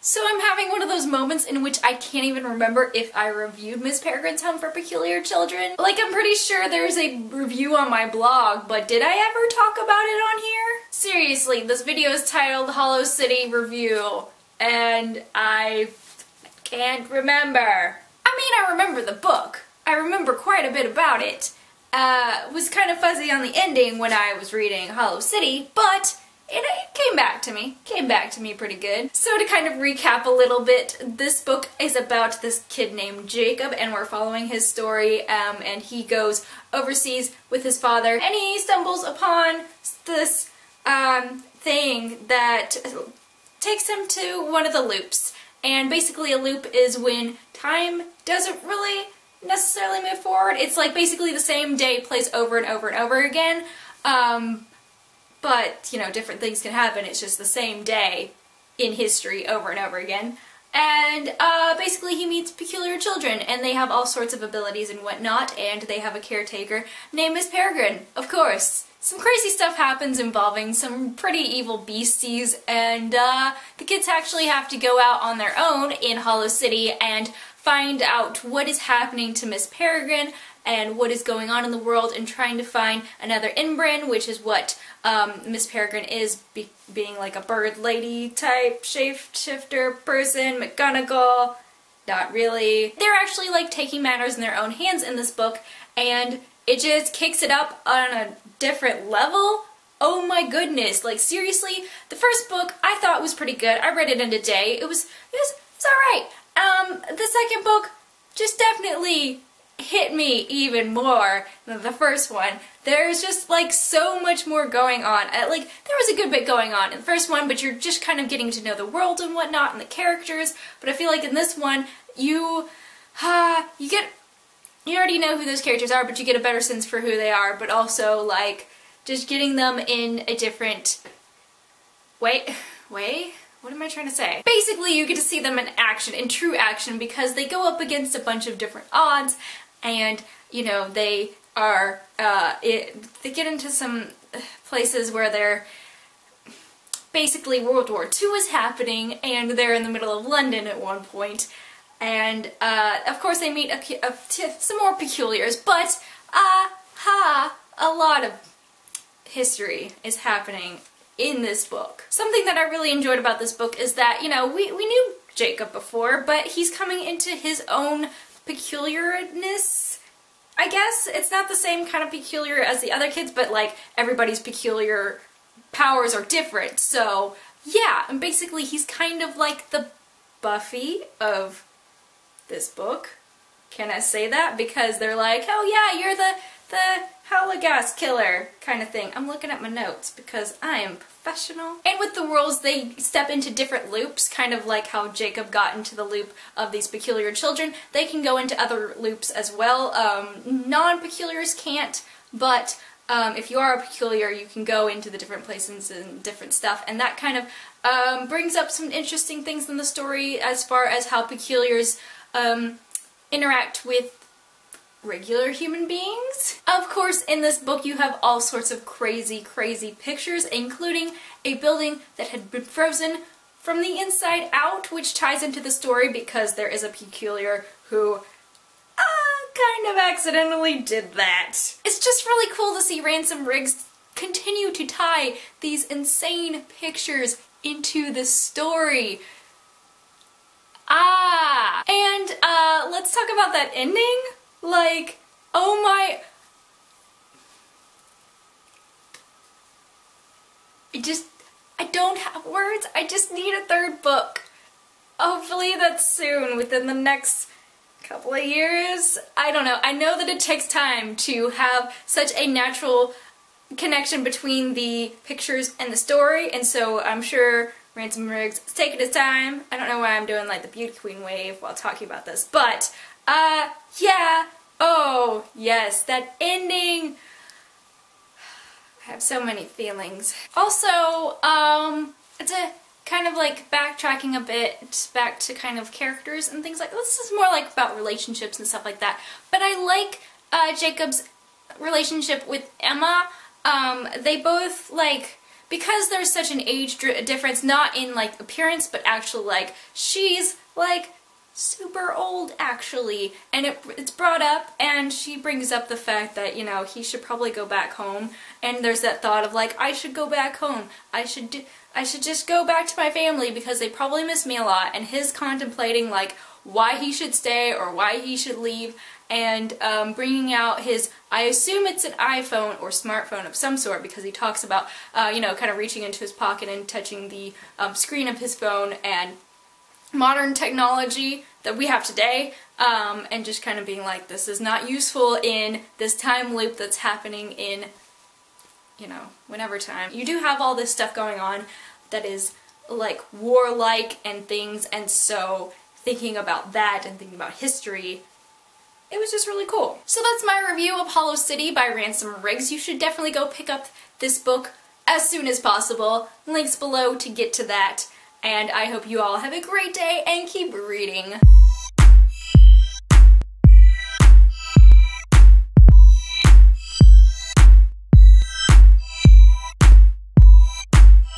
So I'm having one of those moments in which I can't even remember if I reviewed Miss Peregrine's Home for Peculiar Children. Like, I'm pretty sure there's a review on my blog, but did I ever talk about it on here? Seriously, this video is titled Hollow City Review, and I can't remember. I mean, I remember the book. I remember quite a bit about it. Was kind of fuzzy on the ending when I was reading Hollow City, but it came back to me pretty good. So to kind of recap a little bit, this book is about this kid named Jacob, and we're following his story, and he goes overseas with his father, and he stumbles upon this thing that takes him to one of the loops. And basically a loop is when time doesn't really necessarily move forward. It's like basically the same day plays over and over and over again. But, you know, different things can happen. It's just the same day in history over and over again. And basically he meets peculiar children, and they have all sorts of abilities and whatnot, and they have a caretaker named Miss Peregrine, of course. Some crazy stuff happens involving some pretty evil beasties, and the kids actually have to go out on their own in Hollow City and find out what is happening to Miss Peregrine and what is going on in the world, and trying to find another inbred, which is what Miss Peregrine is, being like a bird lady type shapeshifter person. McGonagall, not really. They're actually like taking matters in their own hands in this book, and it just kicks it up on a different level. Oh my goodness, like seriously, the first book I thought was pretty good. I read it in a day. It was alright. The second book just definitely hit me even more than the first one. There's just like so much more going on. Like there was a good bit going on in the first one, but you're just kind of getting to know the world and whatnot and the characters. But I feel like in this one, you already know who those characters are, but you get a better sense for who they are, but also like just getting them in a different way? What am I trying to say? Basically, you get to see them in action, in true action, because they go up against a bunch of different odds, and, you know, they are, they get into some places where they're, basically World War II is happening, and they're in the middle of London at one point, and, of course they meet some more peculiars, but, a lot of history is happening in this book. Something that I really enjoyed about this book is that, you know, we knew Jacob before, but he's coming into his own peculiarness, I guess. It's not the same kind of peculiar as the other kids, but like everybody's peculiar powers are different. So yeah, and basically he's kind of like the Buffy of this book. Can I say that? Because they're like, oh yeah, you're the Holocaust killer kind of thing. I'm looking at my notes because I am professional. And with the worlds, they step into different loops, kind of like how Jacob got into the loop of these peculiar children. They can go into other loops as well. Non-peculiars can't, but if you are a peculiar, you can go into the different places and different stuff, and that kind of brings up some interesting things in the story as far as how peculiars interact with regular human beings. Of course, in this book you have all sorts of crazy pictures, including a building that had been frozen from the inside out, which ties into the story because there is a peculiar who kind of accidentally did that. It's just really cool to see Ransom Riggs continue to tie these insane pictures into the story. And let's talk about that ending. Like, oh my... I don't have words. I just need a third book. Hopefully that's soon, within the next couple of years. I don't know. I know that it takes time to have such a natural connection between the pictures and the story, and so I'm sure Ransom Riggs is taking his time. I don't know why I'm doing like the Beauty Queen wave while talking about this, but yeah. Oh, yes, that ending. I have so many feelings. Also, to kind of like backtracking a bit back to kind of characters and things like this is more like about relationships and stuff like that. But I like Jacob's relationship with Emma. They both like because there's such an age difference, not in like appearance, but actually like she's like super old actually, and it's brought up, and she brings up the fact that, you know, he should probably go back home, and there's that thought of like, I should go back home, I should just go back to my family because they probably miss me a lot, and his contemplating like why he should stay or why he should leave, and bringing out his, I assume it's an iPhone or smartphone of some sort, because he talks about, you know, kind of reaching into his pocket and touching the screen of his phone and modern technology that we have today, and just kind of being like, this is not useful in this time loop that's happening in, you know, whenever time. You do have all this stuff going on that is like warlike and things, and so thinking about that and thinking about history, it was just really cool. So that's my review of Hollow City by Ransom Riggs. You should definitely go pick up this book as soon as possible. Links below to get to that. And I hope you all have a great day and keep reading.